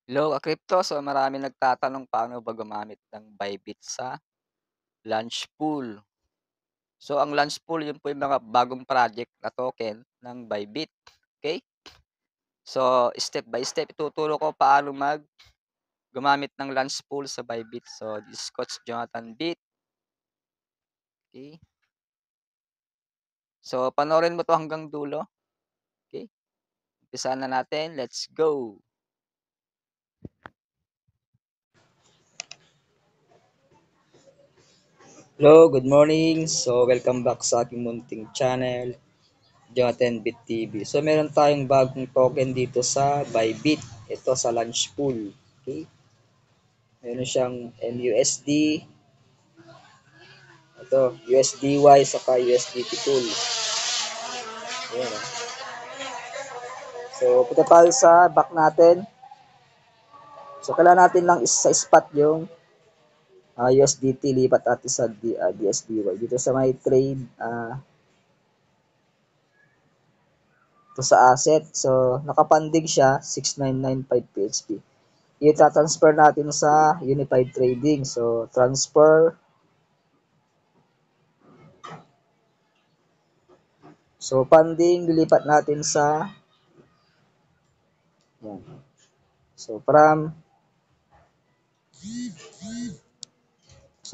Hello, Crypto. So marami nagtatanong paano ba gumamit ng Bybit sa Launch Pool. So ang Launch Pool, yun po yung mga bagong project na token ng Bybit. Okay? So step by step, ituturo ko paano gumamit ng Launch Pool sa Bybit. So this is Coach Jonathan Bit. Okay? So panoorin mo to hanggang dulo. Okay? Umpisahan na natin. Let's go! Hello, good morning. So, welcome back sa aking munting channel, Jonathan Bit TV. So, meron tayong bagong token dito sa Bybit. Ito sa Launch Pool. Okay? Meron siyang MUSD, ito, USDY, saka USDT tool. Ayan. So, punta tayo sa back natin. So, kailangan natin lang sa spot yung USDT, lipat natin sa DSDY. Dito sa may trade, ito sa asset. So, nakapandig siya, 6995 PHP. I-transfer natin sa Unified Trading. So, transfer. So, funding, lilipat natin sa yan. So,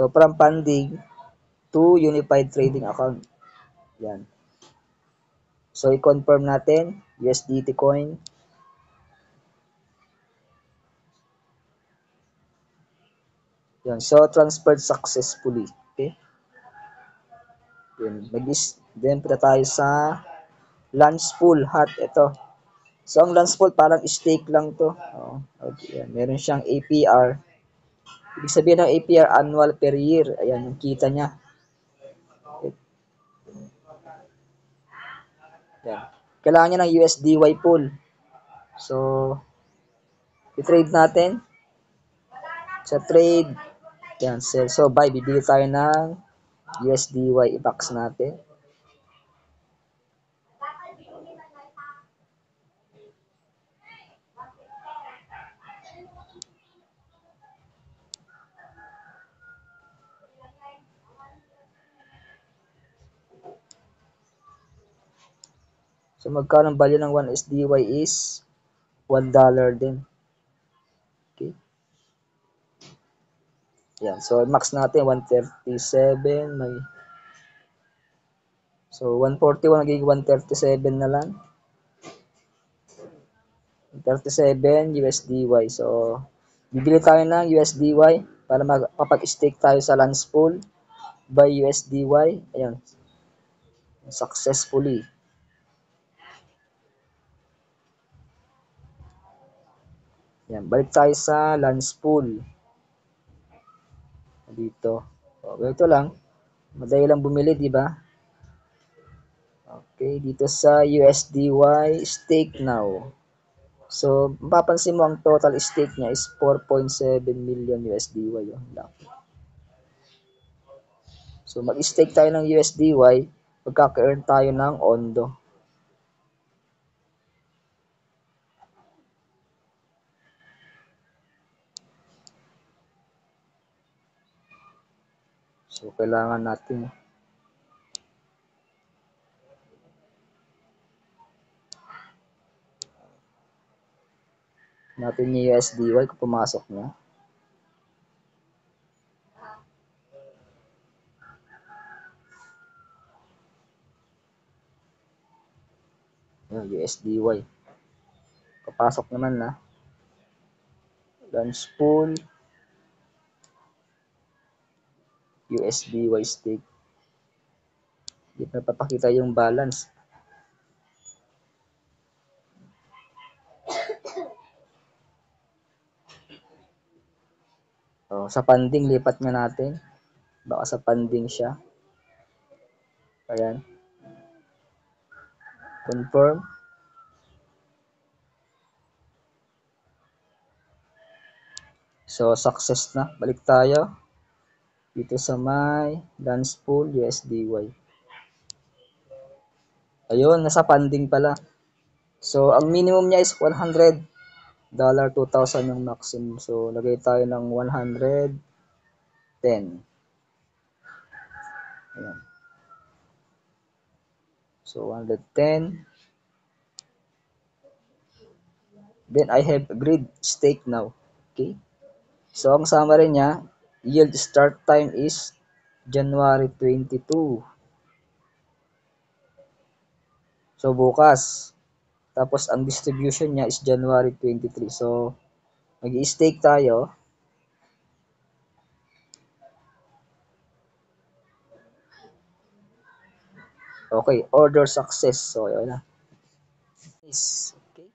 from funding to Unified Trading account. Yan. So, i-confirm natin USDT coin. Yan. So, transferred successfully. Okay? Then, punta tayo sa Launch Pool Hot. Ito. So, ang Launch Pool parang stake lang to. Oh, okay. Yan. Meron siyang APR. Ibig sabihin ng APR annual per year. Ayan, yung kita niya. Yan. Kailangan niya ng USDY pool. So, i-trade natin. Sa trade, yan, sell. So, buy, bibili tayo ng USDY, i-box natin. So, magkano ang value ng 1 SDY is $1 din. Okay. Yan. So, max natin 137. So, 141 nagiging 137 na lang. 37 USDY. So, bibili tayo ng USDY para makapag-stake tayo sa Launch Pool by USDY. Ayan. Successfully. Yan, balik tayo sa Launch Pool. Dito. So, ganito lang. Madali lang bumili, di ba? Okay, dito sa USDY, stake now. So, mapapansin mo ang total stake niya is 4.7 million USDY. Oh, laki. So, mag-stake tayo ng USDY, magkaka-earn tayo ng Ondo. So, kailangan natin yung USDY kung pumasok na. Yung USDY. Papasok naman na. Launch Pool. USDY stake. Hindi na papakita yung balance. So, sa funding, lipat nga natin. Baka sa funding siya. Ayan. Confirm. So, success na. Balik tayo. Dito sa my Launch Pool USDY. Ayun, nasa funding pala. So, ang minimum niya is 100 $2,000 yung maximum. So, lagay tayo ng 110. Ayan. So, 110. Then, I have agreed stake now. Okay? So, ang summary niya, yield start time is January 22. So, bukas. Tapos, ang distribution niya is January 23. So, mag-i-stake tayo. Okay, order success. So, yun na. Okay.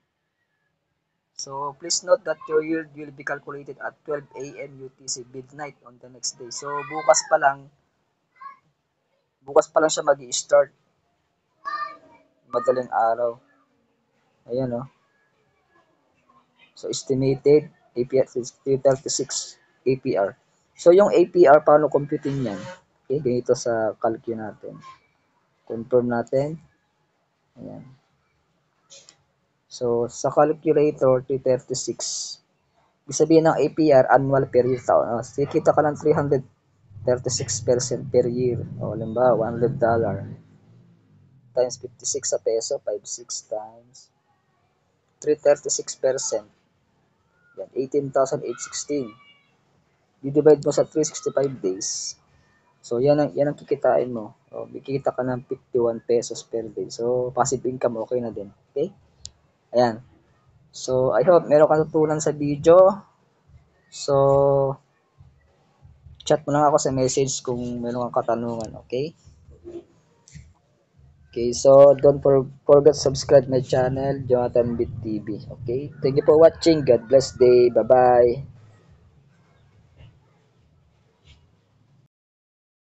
So, please note that your yield will be calculated at 12 a.m. UTC midnight on the next day. So, bukas pa lang siya mag-i-start. Madaling araw. Ayan, oh. So, estimated APR is 336 APR. So, yung APR, paano computing yan? Okay, ganito sa calcu natin. Confirm natin. Ayan. So, sa calculator, 336. Ibig sabihin ng APR, annual per year. Kita ka ng 336% per year. O, halimbawa, $100 times 56 sa peso, 56 times 336%. Yan, 18,816. Di-divide mo sa 365 days. So, yan ang kikitain mo. O, kikita ka ng 51 pesos per day. So, passive income, okay na din. Okay? Ayan. So, I hope meron kang tutunan sa video. So, chat mo lang ako sa message kung meron kang katanungan. Okay? Okay, so don't forget to subscribe my channel, Jonathan Bit TV. Okay? Thank you for watching. God bless day. Bye-bye.